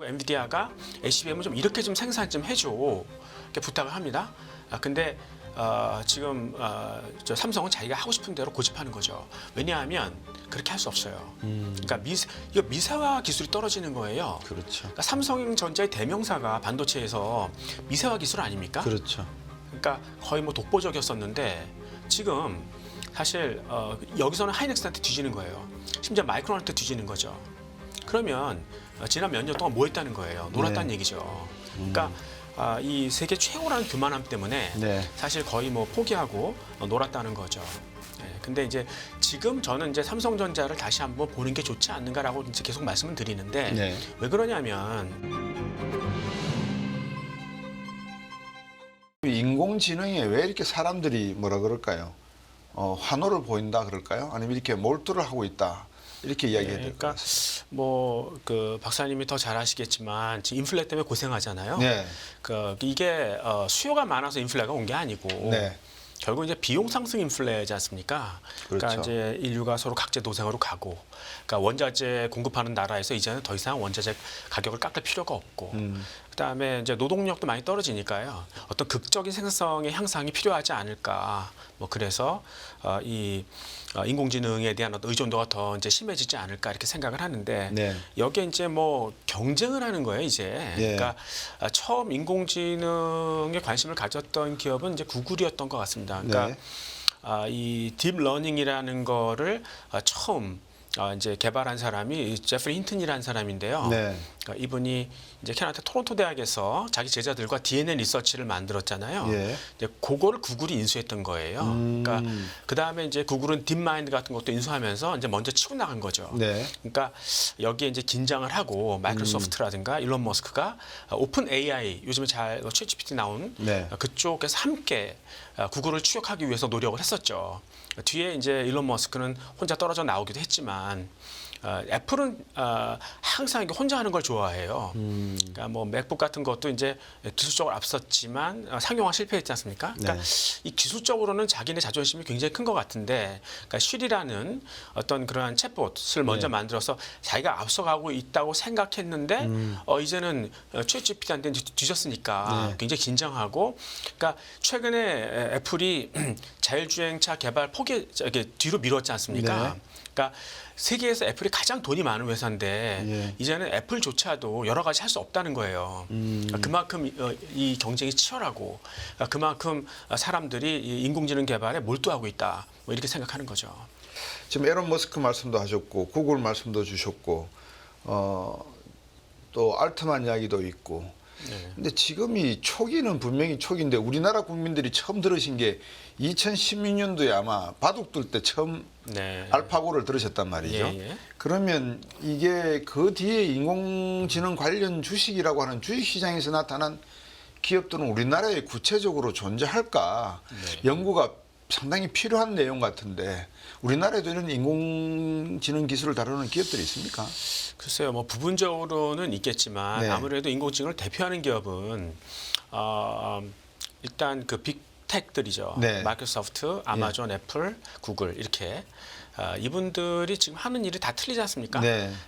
엔비디아가 HBM을 좀 이렇게 좀 생산 좀 해줘 이렇게 부탁을 합니다. 근데 지금 저 삼성은 자기가 하고 싶은 대로 고집하는 거죠. 왜냐하면 그렇게 할 수 없어요. 그러니까 이거 미세화 기술이 떨어지는 거예요. 그렇죠. 그러니까 삼성전자의 대명사가 반도체에서 미세화 기술 아닙니까? 그렇죠. 그러니까 거의 뭐 독보적이었었는데 지금 사실 여기서는 하이닉스한테 뒤지는 거예요. 심지어 마이크론한테 뒤지는 거죠. 그러면 지난 몇 년 동안 뭐 했다는 거예요? 놀았다는 얘기죠. 그러니까 이 세계 최고라는 교만함 때문에 사실 거의 뭐 포기하고 놀았다는 거죠. 근데 이제 지금 저는 이제 삼성전자를 다시 한번 보는 게 좋지 않는가라고 이제 계속 말씀을 드리는데 왜 그러냐면 인공지능에 왜 이렇게 사람들이 뭐라 그럴까요? 환호를 보인다 그럴까요? 아니면 이렇게 몰두를 하고 있다 이렇게 이야기해야 될까요? 그러니까 뭐 그 박사님이 더 잘 아시겠지만 지금 인플레 때문에 고생하잖아요. 이게 수요가 많아서 인플레가 온 게 아니고 결국 이제 비용 상승 인플레지 않습니까? 그러니까 이제 인류가 서로 각재 도생으로 가고, 그러니까 원자재 공급하는 나라에서 이제는 더 이상 원자재 가격을 깎을 필요가 없고, 그다음에 이제 노동력도 많이 떨어지니까요. 어떤 극적인 생산성의 향상이 필요하지 않을까. 뭐 그래서 이 인공지능에 대한 어떤 의존도가 더 이제 심해지지 않을까 이렇게 생각을 하는데 여기에 이제 뭐 경쟁을 하는 거예요 이제. 그러니까 처음 인공지능에 관심을 가졌던 기업은 이제 구글이었던 것 같습니다. 그러니까 이 딥러닝이라는 거를 처음 이제 개발한 사람이 제프리 힌튼이라는 사람인데요. 그러니까 이분이 이제 캐나다 토론토 대학에서 자기 제자들과 DNA 리서치를 만들었잖아요. 이제 그거를 구글이 인수했던 거예요. 그러니까 그 다음에 이제 구글은 딥마인드 같은 것도 인수하면서 이제 먼저 치고 나간 거죠. 그러니까 여기에 이제 긴장을 하고 마이크로소프트라든가 일론 머스크가 오픈 AI 요즘에 잘 챗GPT 나온 그쪽에서 함께 구글을 추격하기 위해서 노력을 했었죠. 뒤에 이제 일론 머스크는 혼자 떨어져 나오기도 했지만 애플은 항상 이게 혼자 하는 걸 좋아해요. 그러니까 뭐 맥북 같은 것도 이제 기술적으로 앞섰지만 상용화 실패했지 않습니까? 그러니까 이 기술적으로는 자기네 자존심이 굉장히 큰 것 같은데, 그러니까 쉴이라는 어떤 그러한 챗봇을 먼저 만들어서 자기가 앞서가고 있다고 생각했는데 이제는 챗GPT한테 뒤졌으니까 굉장히 긴장하고, 그러니까 최근에 애플이 자율주행차 개발 뒤로 미뤘지 않습니까? 그러니까 세계에서 애플이 가장 돈이 많은 회사인데 이제는 애플조차도 여러 가지 할 수 없다는 거예요. 그만큼 이 경쟁이 치열하고 그만큼 사람들이 이 인공지능 개발에 몰두하고 있다. 뭐 이렇게 생각하는 거죠. 지금 에론 머스크 말씀도 하셨고 구글 말씀도 주셨고 또 알트만 이야기도 있고. 근데 지금 이 초기는 분명히 초기인데 우리나라 국민들이 처음 들으신 게 2016년도에 아마 바둑 둘 때 처음 알파고를 들으셨단 말이죠. 그러면 이게 그 뒤에 인공지능 관련 주식이라고 하는 주식시장에서 나타난 기업들은 우리나라에 구체적으로 존재할까? 연구가 상당히 필요한 내용 같은데 우리나라에도 이런 인공지능 기술을 다루는 기업들이 있습니까? 글쎄요, 뭐 부분적으로는 있겠지만 아무래도 인공지능을 대표하는 기업은 일단 그 빅텍들이죠. 마이크로소프트, 아마존, 애플, 구글 이렇게 이분들이 지금 하는 일이 다 틀리지 않습니까?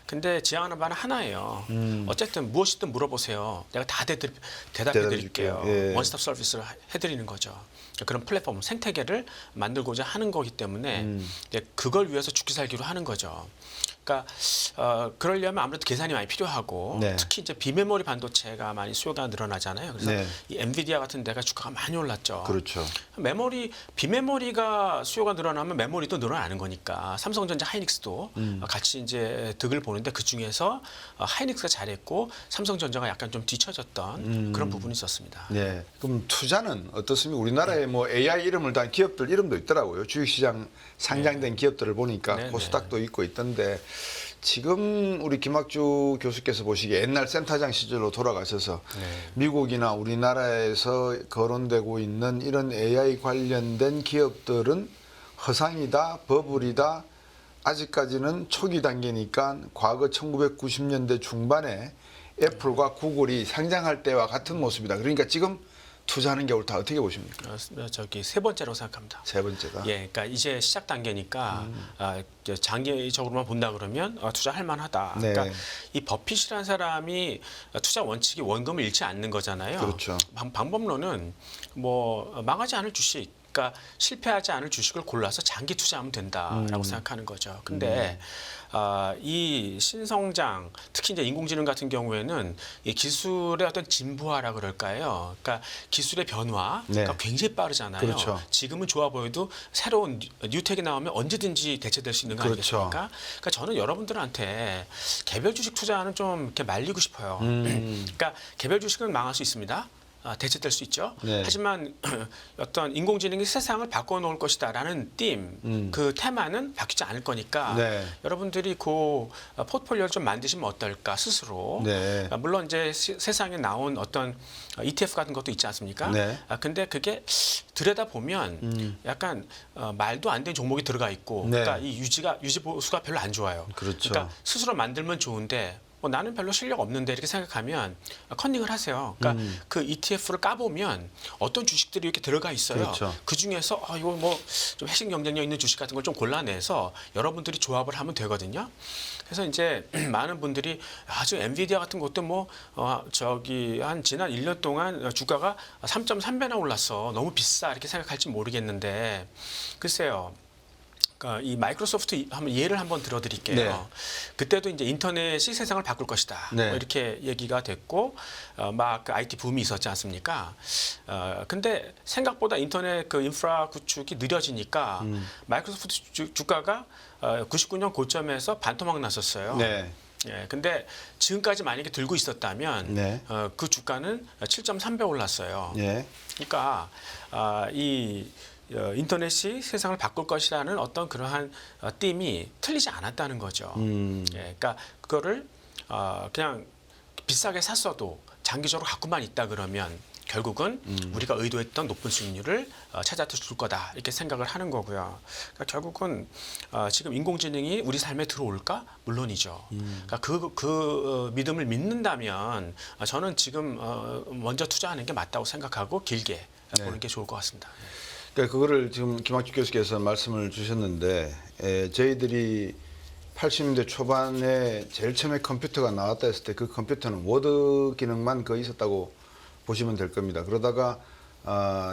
근데 지향하는 바는 하나예요. 어쨌든 무엇이든 물어보세요. 내가 다 대답해 드릴게요. 원스톱 서비스를 해드리는 거죠. 그런 플랫폼 생태계를 만들고자 하는 거기 때문에 그걸 위해서 죽기 살기로 하는 거죠. 그러니까 그러려면 아무래도 계산이 많이 필요하고 특히 이제 비메모리 반도체가 많이 수요가 늘어나잖아요. 그래서 이 엔비디아 같은 데가 주가가 많이 올랐죠. 비메모리가 수요가 늘어나면 메모리도 늘어나는 거니까 삼성전자 하이닉스도 같이 이제 득을 보는데 그 중에서 하이닉스가 잘했고 삼성전자가 약간 좀 뒤처졌던 그런 부분이 있었습니다. 그럼 투자는 어떻습니까? 우리나라에 뭐 AI 이름을 단 기업들 이름도 있더라고요. 주식시장 상장된 기업들을 보니까 코스닥도 있고 있던데 지금 우리 김학주 교수께서 보시기에 옛날 센터장 시절로 돌아가셔서 미국이나 우리나라에서 거론되고 있는 이런 AI 관련된 기업들은 허상이다, 버블이다, 아직까지는 초기 단계니까 과거 1990년대 중반에 애플과 구글이 상장할 때와 같은 모습이다. 그러니까 지금 투자하는 게 옳다. 어떻게 보십니까? 저기 세 번째로 생각합니다. 세 번째다. 예, 그러니까 이제 시작 단계니까 장기적으로만 본다 그러면 투자할 만하다. 네. 그러니까 이 버핏이라는 사람이 투자 원칙이 원금을 잃지 않는 거잖아요. 그렇죠. 방법론은 뭐 망하지 않을 주식, 그러니까 실패하지 않을 주식을 골라서 장기 투자하면 된다라고 생각하는 거죠. 근데 이 신성장, 특히 이제 인공지능 같은 경우에는 이 기술의 어떤 진보화라 그럴까요? 그러니까 기술의 변화가 네. 굉장히 빠르잖아요. 그렇죠. 지금은 좋아 보여도 새로운 뉴텍이 나오면 언제든지 대체될 수 있는 거 그렇죠. 아니겠습니까? 그러니까 저는 여러분들한테 개별 주식 투자는 좀 이렇게 말리고 싶어요. 그러니까 개별 주식은 망할 수 있습니다. 대체될 수 있죠. 네. 하지만 어떤 인공지능이 세상을 바꿔놓을 것이다라는 그 테마는 바뀌지 않을 거니까 네. 여러분들이 그 포트폴리오를 좀 만드시면 어떨까 스스로. 네. 물론 이제 세상에 나온 어떤 ETF 같은 것도 있지 않습니까? 네. 근데 그게 들여다 보면 약간 말도 안 되는 종목이 들어가 있고, 네. 그러니까 이 유지 보수가 별로 안 좋아요. 그렇죠. 그러니까 스스로 만들면 좋은데. 나는 별로 실력 없는데 이렇게 생각하면 컨닝을 하세요. 그러니까 그 ETF를 까보면 어떤 주식들이 이렇게 들어가 있어요. 그렇죠. 그 중에서 이거 뭐 좀 핵심 경쟁력 있는 주식 같은 걸 좀 골라내서 여러분들이 조합을 하면 되거든요. 그래서 이제 많은 분들이 아주 엔비디아 같은 것도 뭐 저기 한 지난 1년 동안 주가가 3.3배나 올랐어. 너무 비싸 이렇게 생각할지 모르겠는데 글쎄요. 그러니까 이 마이크로소프트 예를 한번 들어드릴게요. 네. 그때도 이제 인터넷이 세상을 바꿀 것이다. 네. 뭐 이렇게 얘기가 됐고 막 그 IT 붐이 있었지 않습니까? 근데 생각보다 인터넷 그 인프라 구축이 느려지니까 마이크로소프트 주가가 99년 고점에서 반토막 났었어요. 네. 예, 근데 지금까지 만약에 들고 있었다면 네. 그 주가는 7.3배 올랐어요. 네. 그러니까 이 인터넷이 세상을 바꿀 것이라는 어떤 그러한 띠이 틀리지 않았다는 거죠. 예, 그러니까 그거를 그냥 비싸게 샀어도 장기적으로 갖고만 있다 그러면 결국은 우리가 의도했던 높은 수익률을 찾아줄 거다 이렇게 생각을 하는 거고요. 그러니까 결국은 지금 인공지능이 우리 삶에 들어올까? 물론이죠. 그러니까 그 믿음을 믿는다면 저는 지금 먼저 투자하는 게 맞다고 생각하고 길게 보는 게 좋을 것 같습니다. 그러니까 그거를 지금 김학주 교수께서 말씀을 주셨는데 저희들이 80년대 초반에 제일 처음에 컴퓨터가 나왔다 했을 때 그 컴퓨터는 워드 기능만 거의 있었다고 보시면 될 겁니다. 그러다가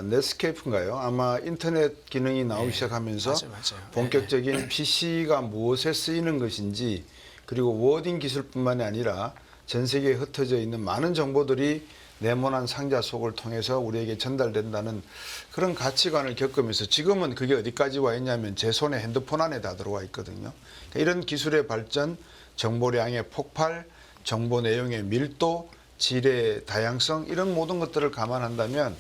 넷스케이프인가요? 아마 인터넷 기능이 나오기 시작하면서 맞아요. 본격적인 PC가 무엇에 쓰이는 것인지 그리고 워딩 기술뿐만이 아니라 전 세계에 흩어져 있는 많은 정보들이 네모난 상자 속을 통해서 우리에게 전달된다는 그런 가치관을 겪으면서 지금은 그게 어디까지 와 있냐면 제 손에 핸드폰 안에 다 들어와 있거든요. 그러니까 이런 기술의 발전, 정보량의 폭발, 정보 내용의 밀도, 질의 다양성 이런 모든 것들을 감안한다면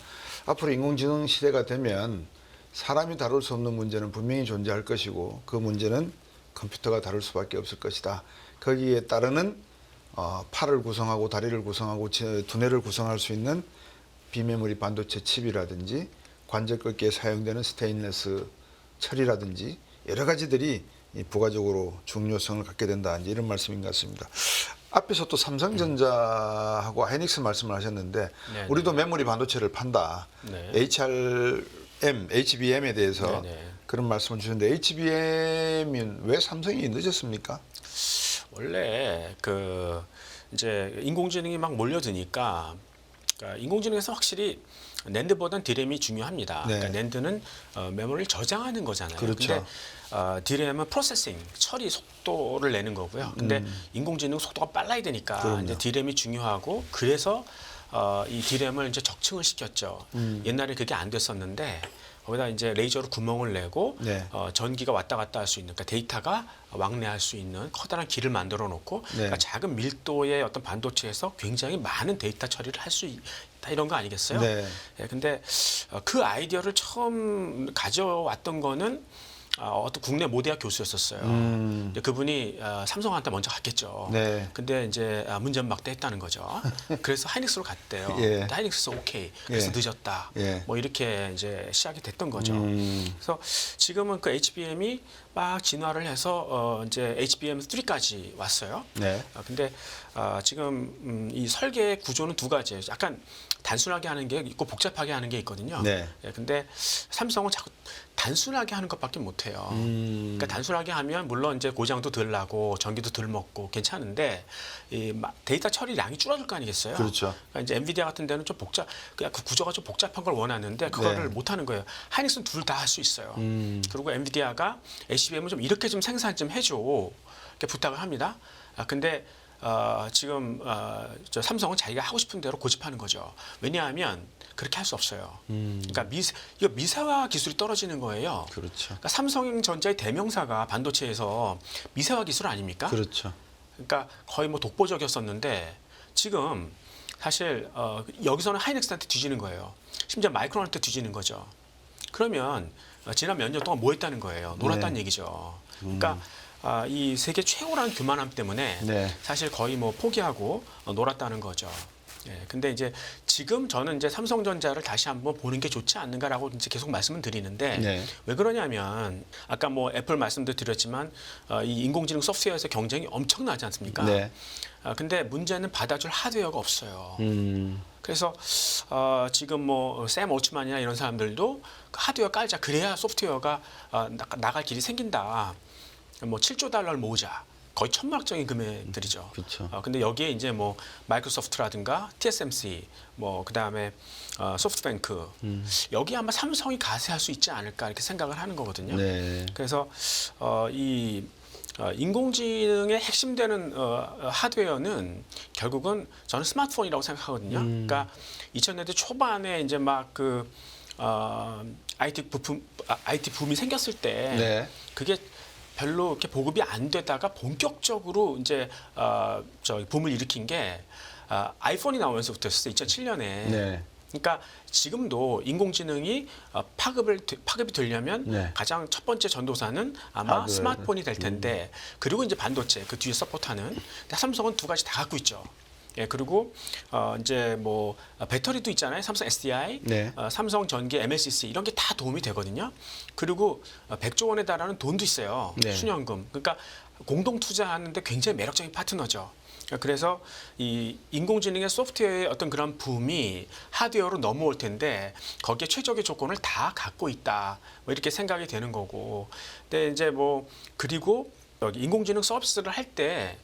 앞으로 인공지능 시대가 되면 사람이 다룰 수 없는 문제는 분명히 존재할 것이고 그 문제는 컴퓨터가 다룰 수밖에 없을 것이다. 거기에 따르는 팔을 구성하고 다리를 구성하고 두뇌를 구성할 수 있는 비메모리 반도체 칩이라든지 관절 꺾기에 사용되는 스테인리스 철이라든지 여러 가지들이 부가적으로 중요성을 갖게 된다 이런 말씀인 것 같습니다. 앞에서 또 삼성전자하고 하이닉스 말씀을 하셨는데 네네. 우리도 메모리 반도체를 판다. 네. HBM에 대해서 네네. 그런 말씀을 주셨는데 HBM은 왜 삼성이 늦었습니까? 원래 이제 인공지능이 막 몰려드니까 그러니까 인공지능에서 확실히 낸드보다는 디램이 중요합니다. 네. 그러니까 낸드는 메모리를 저장하는 거잖아요. 그렇죠. 근데 디램은 프로세싱, 처리 속도를 내는 거고요. 근데 인공지능 속도가 빨라야 되니까 그럼요. 이제 디램이 중요하고 그래서 이 디램을 이제 적층을 시켰죠. 옛날에 그게 안 됐었는데 거기다 이제 레이저로 구멍을 내고 네. 전기가 왔다 갔다 할 수 있는 그러니까 데이터가 왕래할 수 있는 커다란 길을 만들어 놓고 네. 그러니까 작은 밀도의 어떤 반도체에서 굉장히 많은 데이터 처리를 할 수 있다 이런 거 아니겠어요? 네. 예, 근데 그 아이디어를 처음 가져왔던 거는 어떤 국내 모대학 교수였었어요. 근데 그분이 삼성한테 먼저 갔겠죠. 네. 근데 이제 문전박대 했다는 거죠. 그래서 하이닉스로 갔대요. 예. 근데 하이닉스 오케이. 그래서 예. 늦었다. 예. 뭐 이렇게 이제 시작이 됐던 거죠. 그래서 지금은 그 HBM이 막 진화를 해서 이제 HBM3까지 왔어요. 네. 근데 지금 이 설계 구조는 두 가지예요. 약간 단순하게 하는 게 있고 복잡하게 하는 게 있거든요. 네. 근데 삼성은 자꾸 단순하게 하는 것밖에 못 해요. 그러니까 단순하게 하면 물론 이제 고장도 덜 나고 전기도 덜 먹고 괜찮은데 이 데이터 처리량이 줄어들 거 아니겠어요? 그렇죠. 그러니까 이제 엔비디아 같은 데는 좀 그냥 그 구조가 좀 복잡한 걸 원하는데 그거를 못 하는 거예요. 하이닉스는 둘 다 할 수 있어요. 그리고 엔비디아가 HBM을 좀 이렇게 좀 생산 좀 해줘 이렇게 부탁을 합니다. 근데 지금 저 삼성은 자기가 하고 싶은 대로 고집하는 거죠. 왜냐하면 그렇게 할 수 없어요. 그러니까 이거 미세화 기술이 떨어지는 거예요. 그렇죠. 그러니까 삼성전자의 대명사가 반도체에서 미세화 기술 아닙니까? 그렇죠. 그러니까 거의 뭐 독보적이었었는데 지금 사실 여기서는 하이닉스한테 뒤지는 거예요. 심지어 마이크론한테 뒤지는 거죠. 그러면 지난 몇 년 동안 뭐 했다는 거예요? 놀았다는 얘기죠. 그러니까 이 세계 최고라는 교만함 때문에 사실 거의 뭐 포기하고 놀았다는 거죠. 근데 이제 지금 저는 이제 삼성전자를 다시 한번 보는 게 좋지 않는가라고 이제 계속 말씀을 드리는데 왜 그러냐면 아까 뭐 애플 말씀도 드렸지만 이 인공지능 소프트웨어에서 경쟁이 엄청나지 않습니까? 근데 문제는 받아줄 하드웨어가 없어요. 그래서 지금 뭐 샘 올츠만이나 이런 사람들도 하드웨어 깔자 그래야 소프트웨어가 나갈 길이 생긴다. 뭐 7조 달러를 모으자. 거의 천문학적인 금액들이죠. 그렇죠. 근데 여기에 이제 뭐 마이크로소프트라든가 TSMC, 뭐 그다음에 소프트뱅크 여기 아마 삼성이 가세할 수 있지 않을까 이렇게 생각을 하는 거거든요. 그래서 이 인공지능의 핵심되는 하드웨어는 결국은 저는 스마트폰이라고 생각하거든요. 그러니까 2000년대 초반에 이제 막 그 IT 붐이 생겼을 때 그게 별로 이렇게 보급이 안 되다가 본격적으로 이제 저 붐을 일으킨 게 아이폰이 나오면서부터였어요. 2007년에. 그러니까 지금도 인공지능이 파급이 되려면 가장 첫 번째 전도사는 아마 스마트폰이 될 텐데 그리고 이제 반도체 그 뒤에 서포트하는 삼성은 두 가지 다 갖고 있죠. 그리고 이제 뭐 배터리도 있잖아요. 삼성 SDI, 삼성 전기, MLCC 이런 게 다 도움이 되거든요. 그리고 100조 원에 달하는 돈도 있어요. 순연금. 그러니까 공동 투자하는데 굉장히 매력적인 파트너죠. 그래서 이 인공지능의 소프트웨어의 어떤 그런 붐이 하드웨어로 넘어올 텐데 거기에 최적의 조건을 다 갖고 있다. 뭐 이렇게 생각이 되는 거고. 근데 이제 뭐 그리고 여기 인공지능 서비스를 할 때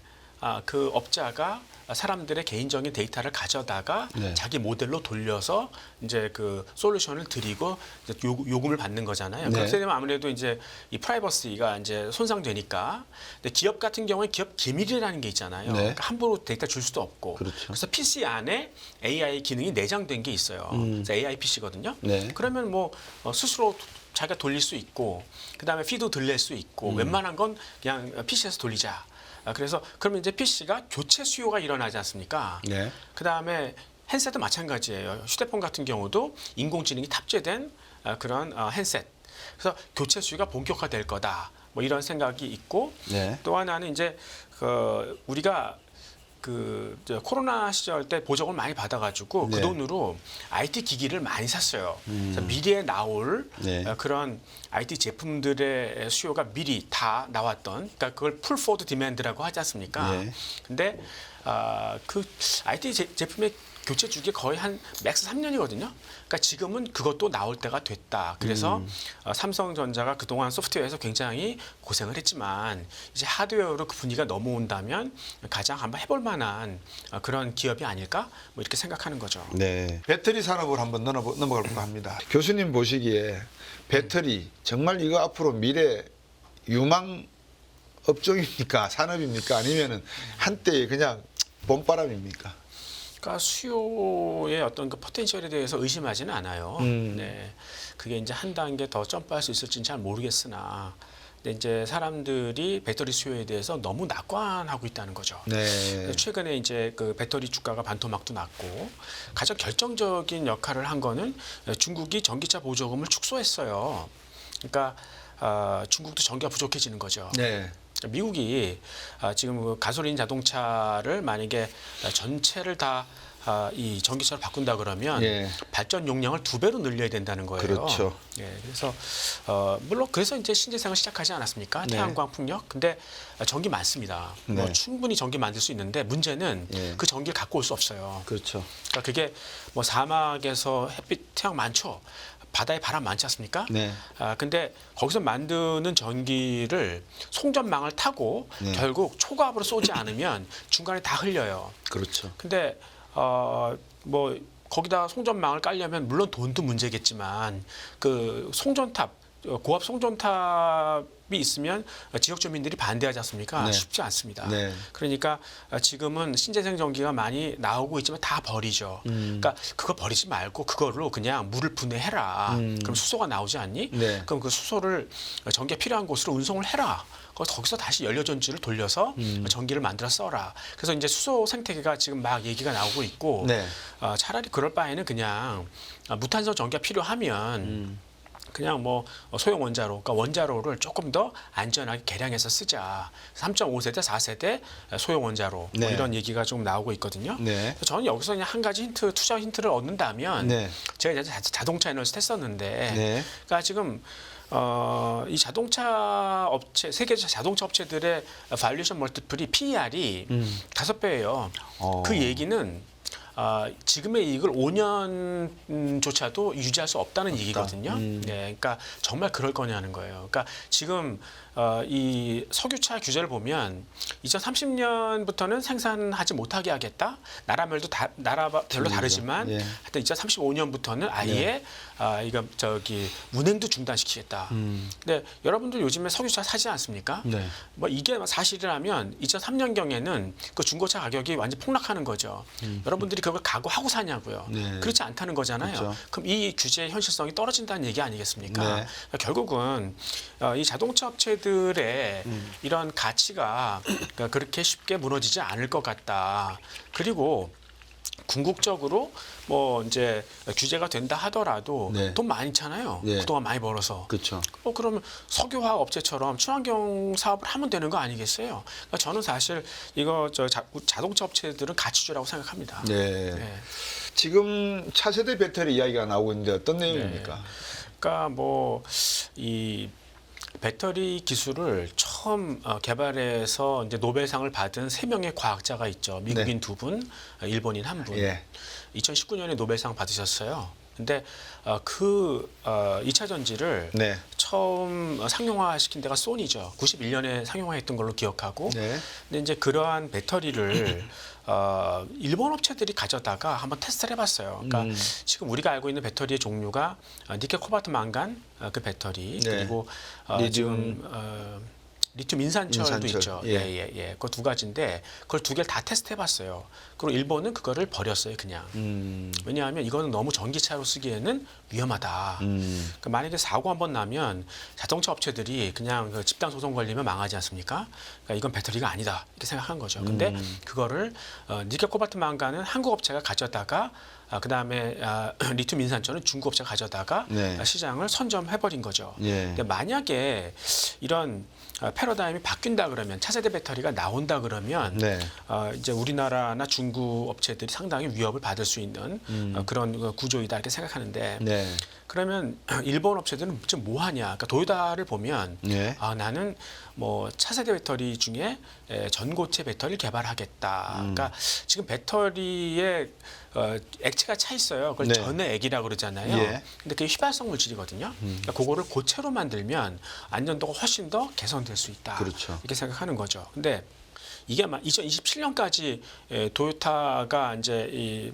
그 업자가 사람들의 개인적인 데이터를 가져다가 자기 모델로 돌려서 이제 그 솔루션을 드리고 이제 요금을 받는 거잖아요. 그렇게 되면 아무래도 이제 이 프라이버시가 이제 손상되니까. 근데 기업 같은 경우에 기업 기밀이라는 게 있잖아요. 그러니까 함부로 데이터 줄 수도 없고. 그래서 PC 안에 AI 기능이 내장된 게 있어요. 그래서 AI PC거든요. 그러면 뭐 스스로 자기가 돌릴 수 있고, 그 다음에 피도 들릴 수 있고, 웬만한 건 그냥 PC에서 돌리자. 그래서 그러면 이제 PC가 교체 수요가 일어나지 않습니까? 그 다음에 핸셋도 마찬가지예요. 휴대폰 같은 경우도 인공지능이 탑재된 그런 핸셋. 그래서 교체 수요가 본격화될 거다. 뭐 이런 생각이 있고 또 하나는 이제 우리가 코로나 시절 때 보조금을 많이 받아가지고 그 돈으로 IT 기기를 많이 샀어요. 그래서 미래에 나올 그런 IT 제품들의 수요가 미리 다 나왔던, 그러니까 그걸 풀포드 디맨드라고 하지 않습니까? 근데 그 IT 제품의 교체 주기가 거의 한 맥스 3년이거든요. 그러니까 지금은 그것도 나올 때가 됐다. 그래서 삼성전자가 그동안 소프트웨어에서 굉장히 고생을 했지만 이제 하드웨어로 그 분위기가 넘어온다면 가장 한번 해볼 만한 그런 기업이 아닐까? 뭐 이렇게 생각하는 거죠. 배터리 산업을 한번 넘어갈까 합니다. 교수님 보시기에 배터리 정말 이거 앞으로 미래 유망 업종입니까? 산업입니까? 아니면은 한때 그냥 봄바람입니까? 그러니까 수요의 어떤 그 포텐셜에 대해서 의심하지는 않아요. 그게 이제 한 단계 더 점프할 수 있을지는 잘 모르겠으나, 근데 이제 사람들이 배터리 수요에 대해서 너무 낙관하고 있다는 거죠. 최근에 이제 그 배터리 주가가 반토막도 났고, 가장 결정적인 역할을 한 거는 중국이 전기차 보조금을 축소했어요. 그러니까 중국도 전기가 부족해지는 거죠. 네. 미국이 지금 그 가솔린 자동차를 만약에 전체를 다 이 전기차로 바꾼다 그러면 예. 발전 용량을 2배로 늘려야 된다는 거예요. 그렇죠. 예, 그래서 물론 그래서 이제 신재생을 시작하지 않았습니까? 네. 태양광, 풍력. 근데 전기 많습니다. 뭐 네. 충분히 전기 만들 수 있는데 문제는 예. 그 전기를 갖고 올 수 없어요. 그렇죠. 그러니까 그게 뭐 사막에서 햇빛, 태양 많죠. 바다에 바람 많지 않습니까? 네. 근데 거기서 만드는 전기를 송전망을 타고 네. 결국 초과압으로 쏘지 않으면 중간에 다 흘려요. 그렇죠. 근데 뭐 거기다 송전망을 깔려면 물론 돈도 문제겠지만 그 송전탑 고압 송전탑이 있으면 지역 주민들이 반대하지 않습니까? 네. 쉽지 않습니다. 네. 그러니까 지금은 신재생 전기가 많이 나오고 있지만 다 버리죠. 그러니까 그거 버리지 말고 그걸로 그냥 물을 분해해라. 그럼 수소가 나오지 않니? 네. 그럼 그 수소를 전기가 필요한 곳으로 운송을 해라. 거기서 다시 연료전지를 돌려서 전기를 만들어 써라. 그래서 이제 수소 생태계가 지금 막 얘기가 나오고 있고 네. 차라리 그럴 바에는 그냥 무탄소 전기가 필요하면 그냥 뭐 소형 원자로, 그러니까 원자로를 조금 더 안전하게 개량해서 쓰자. 3.5세대, 4세대 소형 원자로 네. 뭐 이런 얘기가 좀 나오고 있거든요. 네. 저는 여기서 그냥 한 가지 투자 힌트를 얻는다면 네. 제가 이제 자동차 에너지 했었는데, 네. 그러니까 지금 이 자동차 업체, 세계 자동차 업체들의 밸류에이션 멀티플이 PER이 5배예요. 그 얘기는 지금의 이익을 5년조차도 유지할 수 없다는 얘기거든요. 네, 그러니까 정말 그럴 거냐는 거예요. 그러니까 지금 이 석유차 규제를 보면 2030년부터는 생산하지 못하게 하겠다. 나라별로 다르지만 예. 하여튼 2035년부터는 아예 이거 운행도 중단시키겠다. 근데 여러분들 요즘에 석유차 사지 않습니까? 네. 뭐 이게 사실이라면 2003년경에는 그 중고차 가격이 완전 폭락하는 거죠. 여러분들이 그걸 각오하고 사냐고요. 네. 그렇지 않다는 거잖아요. 그렇죠. 그럼 이 규제의 현실성이 떨어진다는 얘기 아니겠습니까? 네. 그러니까 결국은 이 자동차 업체들의 이런 가치가 그러니까 그렇게 쉽게 무너지지 않을 것 같다. 그리고 궁극적으로 뭐 이제 규제가 된다 하더라도 네. 돈 많이 있잖아요. 네. 그동안 많이 벌어서. 그렇죠. 그러면 석유화학 업체처럼 친환경 사업을 하면 되는 거 아니겠어요? 그러니까 저는 사실 이거 자동차 업체들은 가치주라고 생각합니다. 네. 네. 지금 차세대 배터리 이야기가 나오고 있는데 어떤 내용입니까? 그러니까 뭐 이 배터리 기술을 처음 개발해서 이제 노벨상을 받은 3명의 과학자가 있죠. 미국인 2분, 일본인 1분. 예. 2019년에 노벨상 받으셨어요. 근데 그 2차 전지를 네. 처음 상용화시킨 데가 소니죠. 91년에 상용화했던 걸로 기억하고. 네. 근데 이제 그러한 배터리를 일본 업체들이 가져다가 한번 테스트를 해봤어요. 그러니까 지금 우리가 알고 있는 배터리의 종류가 니켈, 코발트, 망간 그 배터리 네. 그리고 리튬. 지금 리튬 인산철도 인산철. 있죠. 예. 예. 그 2가지인데 그걸 2개를 다 테스트해봤어요. 그리고 일본은 그거를 버렸어요, 그냥. 왜냐하면 이거는 너무 전기차로 쓰기에는 위험하다. 그러니까 만약에 사고 한번 나면 자동차 업체들이 그냥 그 집단 소송 걸리면 망하지 않습니까? 그러니까 이건 배터리가 아니다 이렇게 생각한 거죠. 근데 그거를 니켈, 코발트, 망간은 한국 업체가 가져다가 그다음에 리튬 인산철은 중국 업체가 가져다가 네. 시장을 선점해버린 거죠. 예. 근데 만약에 이런 패러다임이 바뀐다 그러면 차세대 배터리가 나온다 그러면 네. 이제 우리나라나 중국 업체들이 상당히 위협을 받을 수 있는 그런 구조이다 이렇게 생각하는데 네. 그러면 일본 업체들은 지금 뭐 하냐? 그러니까 도요타를 보면 네. 나는 뭐 차세대 배터리 중에 전고체 배터리를 개발하겠다. 그러니까 지금 배터리에 액체가 차 있어요. 그걸 네. 전해액이라고 그러잖아요. 예. 근데 그게 휘발성 물질이거든요. 그러니까 그거를 고체로 만들면 안전도가 훨씬 더 개선될 수 있다. 그렇죠. 이렇게 생각하는 거죠. 근데 이게 2027년까지 도요타가 이제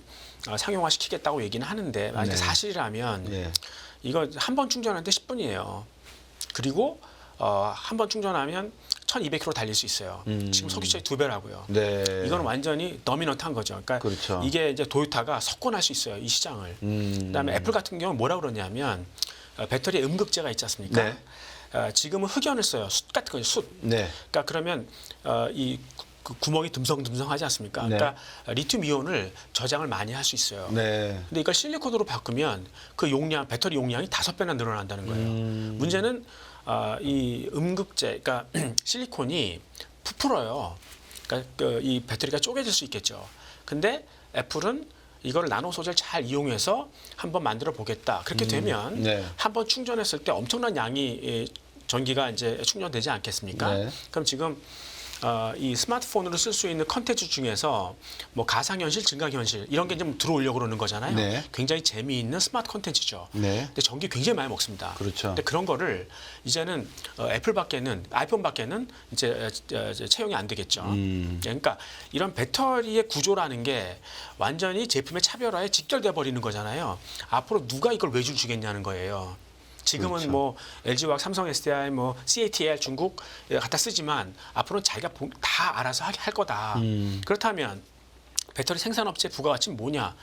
상용화 시키겠다고 얘기는 하는데 만약에 네. 사실이라면 예. 이거 한 번 충전하는데 10분이에요. 그리고 한 번 충전하면 1,200km 달릴 수 있어요. 지금 석유차의 2배라고요. 네. 이건 완전히 더미넌트한 거죠. 그러니까 그렇죠. 이게 이제 도요타가 석권할 수 있어요. 이 시장을. 그다음에 애플 같은 경우는 뭐라 그러냐면 배터리에 음극재가 있지 않습니까? 네. 지금은 흑연을 써요. 숯 같은 거죠. 숯. 네. 그러니까 그러면 이 구멍이 듬성듬성하지 않습니까? 네. 그러니까 리튬 이온을 저장을 많이 할 수 있어요. 네. 근데 이걸 실리콘으로 바꾸면 그 용량, 배터리 용량이 5배나 늘어난다는 거예요. 문제는 이 음극재, 그러니까 실리콘이 부풀어요. 그러니까 이 배터리가 쪼개질 수 있겠죠. 근데 애플은 이걸 나노 소재를 잘 이용해서 한번 만들어 보겠다. 그렇게 되면 네. 한번 충전했을 때 엄청난 양이 전기가 이제 충전되지 않겠습니까? 네. 그럼 지금 이 스마트폰으로 쓸 수 있는 컨텐츠 중에서 뭐 가상현실, 증강현실 이런 게 좀 들어오려고 그러는 거잖아요. 네. 굉장히 재미있는 스마트 컨텐츠죠. 네. 근데 전기 굉장히 많이 먹습니다. 그렇죠. 근데 그런 거를 이제는 애플밖에는 아이폰밖에는 이제 채용이 안 되겠죠. 그러니까 이런 배터리의 구조라는 게 완전히 제품의 차별화에 직결돼 버리는 거잖아요. 앞으로 누가 이걸 외줄 주겠냐는 거예요. 지금은 그렇죠. 뭐 LG화학, 삼성 SDI, 뭐 CATL 중국 갖다 쓰지만 앞으로는 자기가 다 알아서 할 거다. 그렇다면 배터리 생산업체 부가가치는 뭐냐?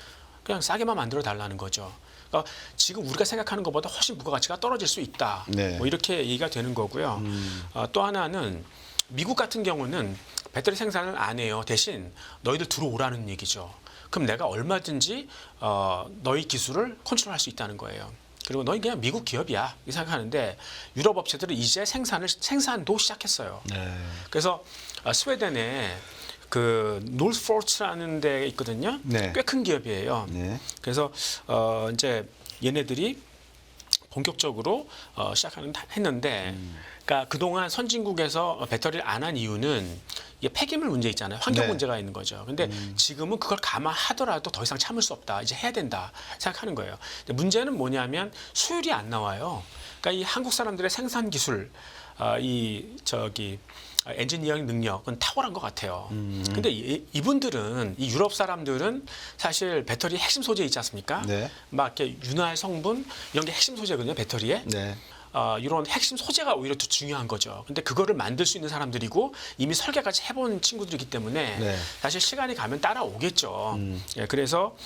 그냥 싸게만 만들어 달라는 거죠. 그러니까 지금 우리가 생각하는 것보다 훨씬 부가가치가 떨어질 수 있다. 네. 뭐 이렇게 얘기가 되는 거고요. 또 하나는 미국 같은 경우는 배터리 생산을 안 해요. 대신 너희들 들어오라는 얘기죠. 그럼 내가 얼마든지 너희 기술을 컨트롤할 수 있다는 거예요. 그리고 너희 그냥 미국 기업이야 이 생각하는데 유럽 업체들은 이제 생산도 시작했어요. 네. 그래서 스웨덴에 그 놀스포츠라는 데 있거든요. 네. 꽤 큰 기업이에요. 네. 그래서 이제 얘네들이 본격적으로 했는데, 그러니까 그동안 선진국에서 배터리를 안 한 이유는 이게 폐기물 문제 있잖아요. 환경 네. 문제가 있는 거죠. 근데 지금은 그걸 감안하더라도 더 이상 참을 수 없다. 이제 해야 된다 생각하는 거예요. 근데 문제는 뭐냐면 수율이 안 나와요. 그러니까 이 한국 사람들의 생산 기술, 엔지니어링 능력은 탁월한 것 같아요. 근데 이분들은 이 유럽 사람들은 사실 배터리 핵심 소재 있지 않습니까? 네. 막 이렇게 윤활 성분 이런 게 핵심 소재거든요, 배터리에. 네. 이런 핵심 소재가 오히려 더 중요한 거죠. 근데 그거를 만들 수 있는 사람들이고 이미 설계까지 해본 친구들이기 때문에 네. 사실 시간이 가면 따라오겠죠. 예, 그래서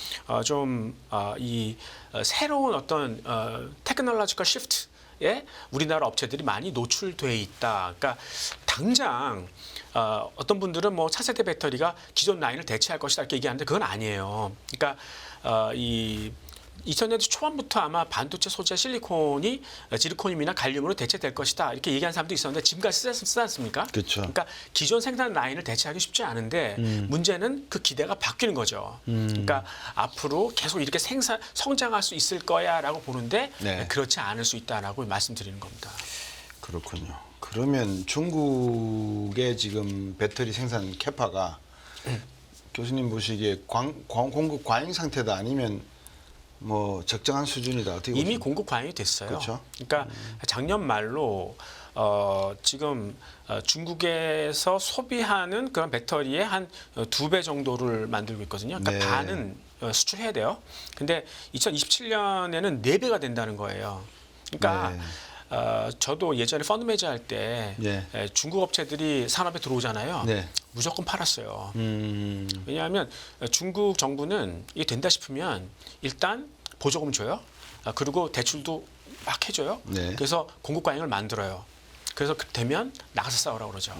새로운 어떤 테크놀로지컬 시프트에 우리나라 업체들이 많이 노출돼 있다. 그러니까 당장 어떤 분들은 뭐 차세대 배터리가 기존 라인을 대체할 것이다 이렇게 얘기하는데 그건 아니에요. 그러니까 2000년대 초반부터 아마 반도체 소재 실리콘이 지르코늄이나 갈륨으로 대체될 것이다 이렇게 얘기한 사람도 있었는데 지금까지 쓰지 않습니까? 그렇죠. 그러니까 기존 생산 라인을 대체하기 쉽지 않은데 문제는 그 기대가 바뀌는 거죠. 그러니까 앞으로 계속 이렇게 성장할 수 있을 거야라고 보는데 네. 그렇지 않을 수 있다라고 말씀드리는 겁니다. 그렇군요. 그러면 중국의 지금 배터리 생산 캐파가 교수님 보시기에 공급 과잉 상태다 아니면 뭐 적정한 수준이다 어떻게 이미 보십니까? 공급 과잉이 됐어요. 그렇죠. 그러니까 작년 말로 지금 중국에서 소비하는 그런 배터리의 한 2배 정도를 만들고 있거든요. 그러니까 네. 반은 수출해야 돼요. 근데 2027년에는 4배가 된다는 거예요. 그러니까 네. 저도 예전에 펀드 매니저 할 때 네. 중국 업체들이 산업에 들어오잖아요. 네. 무조건 팔았어요. 왜냐하면 중국 정부는 이게 된다 싶으면 일단 보조금 줘요. 그리고 대출도 막 해줘요. 네. 그래서 공급 과잉을 만들어요. 그래서 되면 나가서 싸우라고 그러죠.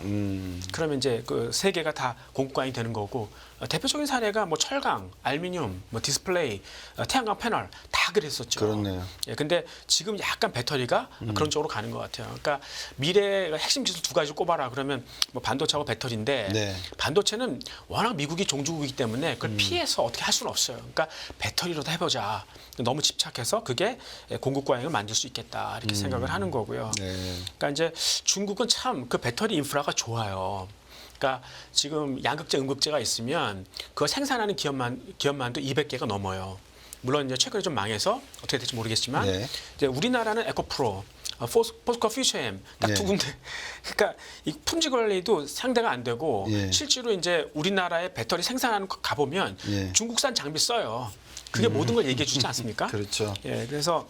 그러면 이제 그 세 개가 다 공급 과잉이 되는 거고 대표적인 사례가 뭐 철강, 알루미늄, 뭐 디스플레이, 태양광 패널 다 그랬었죠. 그렇네요. 예, 근데 지금 약간 배터리가 그런 쪽으로 가는 것 같아요. 그러니까 미래의 핵심 기술 2가지 꼽아라 그러면 뭐 반도체하고 배터리인데 네. 반도체는 워낙 미국이 종주국이기 때문에 그걸 피해서 어떻게 할 수는 없어요. 그러니까 배터리로도 해보자. 너무 집착해서 그게 공급 과잉을 만들 수 있겠다 이렇게 생각을 하는 거고요. 네. 그러니까 이제 중국은 참 그 배터리 인프라가 좋아요. 그러니까 지금 양극재, 음극재가 있으면 그거 생산하는 기업만도 200개가 넘어요. 물론 이제 최근에 좀 망해서 어떻게 될지 모르겠지만 네. 이제 우리나라는 에코프로, 포스코 퓨처엠 딱 두 네. 군데. 그러니까 이 품질 관리도 상대가 안 되고 예. 실제로 이제 우리나라의 배터리 생산하는 거 가보면 예. 중국산 장비 써요. 그게 모든 걸 얘기해 주지 않습니까? 그렇죠. 예, 그래서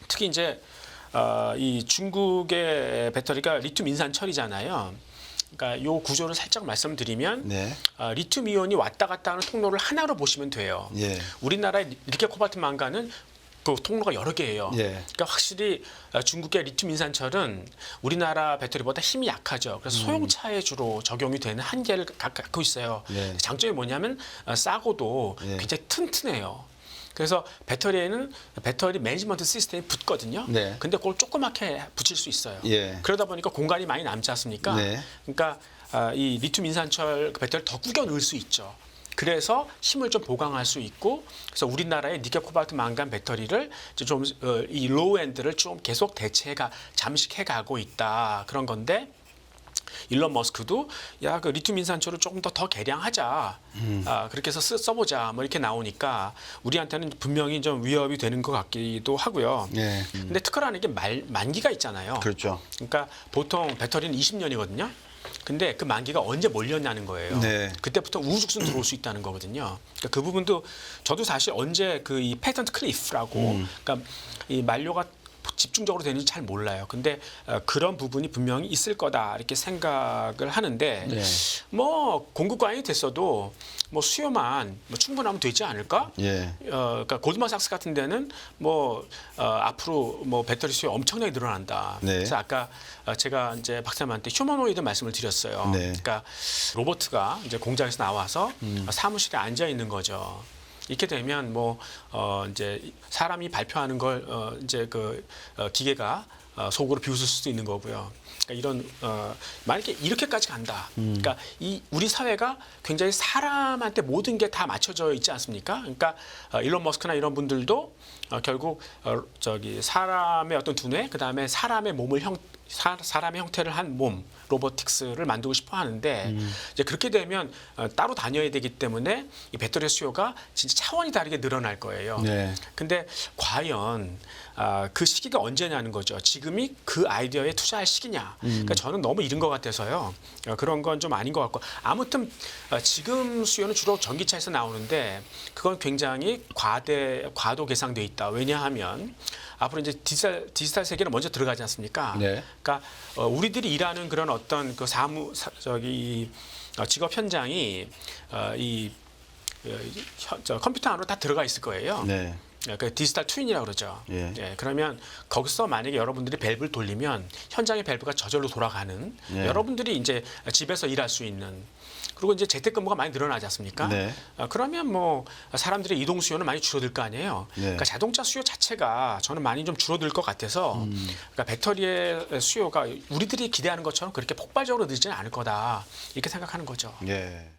특히 이제 이 중국의 배터리가 리튬 인산철이잖아요. 그러니까 요 구조를 살짝 말씀드리면 네. 리튬 이온이 왔다 갔다 하는 통로를 하나로 보시면 돼요. 예. 우리나라의 니켈 코발트 망간은 그 통로가 여러 개예요. 예. 그러니까 확실히 중국의 리튬 인산철은 우리나라 배터리보다 힘이 약하죠. 그래서 소형차에 주로 적용이 되는 한계를 갖고 있어요. 예. 장점이 뭐냐면 싸고도 예. 굉장히 튼튼해요. 그래서 배터리에는 배터리 매니지먼트 시스템이 붙거든요. 네. 근데 그걸 조그맣게 붙일 수 있어요. 예. 그러다 보니까 공간이 많이 남지 않습니까? 네. 그러니까 이 리튬 인산철 배터리를 더 구겨 넣을 수 있죠. 그래서 힘을 좀 보강할 수 있고, 그래서 우리나라의 니켈, 코발트, 망간 배터리를 좀 이 로우 엔드를 좀 계속 잠식해 가고 있다, 그런 건데, 일론 머스크도 야, 그 리튬 인산철을 조금 더 개량하자, 그렇게 해서 써보자, 뭐 이렇게 나오니까 우리한테는 분명히 좀 위협이 되는 것 같기도 하고요. 예. 근데 특허라는 게 만기가 있잖아요. 그렇죠. 그러니까 보통 배터리는 20년이거든요. 근데 그 만기가 언제 몰렸냐는 거예요. 네. 그때부터 우후죽순 들어올 수 있다는 거거든요. 그러니까 그 부분도 저도 사실 언제 그 이 패턴트 클리프라고, 그러니까 이 만료가 집중적으로 되는지 잘 몰라요. 근데 그런 부분이 분명히 있을 거다, 이렇게 생각을 하는데, 네. 뭐 공급 과잉이 됐어도 뭐 수요만 뭐 충분하면 되지 않을까? 예. 그러니까 골드만삭스 같은 데는 뭐 앞으로 뭐 배터리 수요 엄청나게 늘어난다. 네. 그래서 아까 제가 이제 박사님한테 휴머노이드 말씀을 드렸어요. 네. 그러니까 로봇가 이제 공장에서 나와서 사무실에 앉아 있는 거죠. 이렇게 되면 뭐 이제 사람이 발표하는 걸 이제 그 기계가 속으로 비웃을 수도 있는 거고요. 그러니까 이런 만약에 이렇게까지 간다. 그러니까 이 우리 사회가 굉장히 사람한테 모든 게 다 맞춰져 있지 않습니까? 그러니까 일론 머스크나 이런 분들도 결국 저기 사람의 어떤 두뇌, 그다음에 사람의 몸을 사람의 형태를 한 몸, 로보틱스를 만들고 싶어 하는데, 이제 그렇게 되면 따로 다녀야 되기 때문에 이 배터리 수요가 진짜 차원이 다르게 늘어날 거예요. 네. 근데 과연 그 시기가 언제냐는 거죠. 지금이 그 아이디어에 투자할 시기냐. 그러니까 저는 너무 이른 것 같아서요. 그런 건 좀 아닌 것 같고, 아무튼 지금 수요는 주로 전기차에서 나오는데 그건 굉장히 과도 계상돼 있다. 왜냐하면 앞으로 이제 디지털 세계는 먼저 들어가지 않습니까? 네. 그러니까 우리들이 일하는 그런 어떤 그 직업 현장이 컴퓨터 안으로 다 들어가 있을 거예요. 네. 그 디지털 트윈이라고 그러죠. 예. 예, 그러면 거기서 만약에 여러분들이 밸브를 돌리면 현장의 밸브가 저절로 돌아가는, 예. 여러분들이 이제 집에서 일할 수 있는, 그리고 이제 재택근무가 많이 늘어나지 않습니까? 네. 그러면 뭐 사람들의 이동 수요는 많이 줄어들 거 아니에요. 네. 그러니까 자동차 수요 자체가 저는 많이 좀 줄어들 것 같아서, 그러니까 배터리의 수요가 우리들이 기대하는 것처럼 그렇게 폭발적으로 늘지는 않을 거다, 이렇게 생각하는 거죠. 예.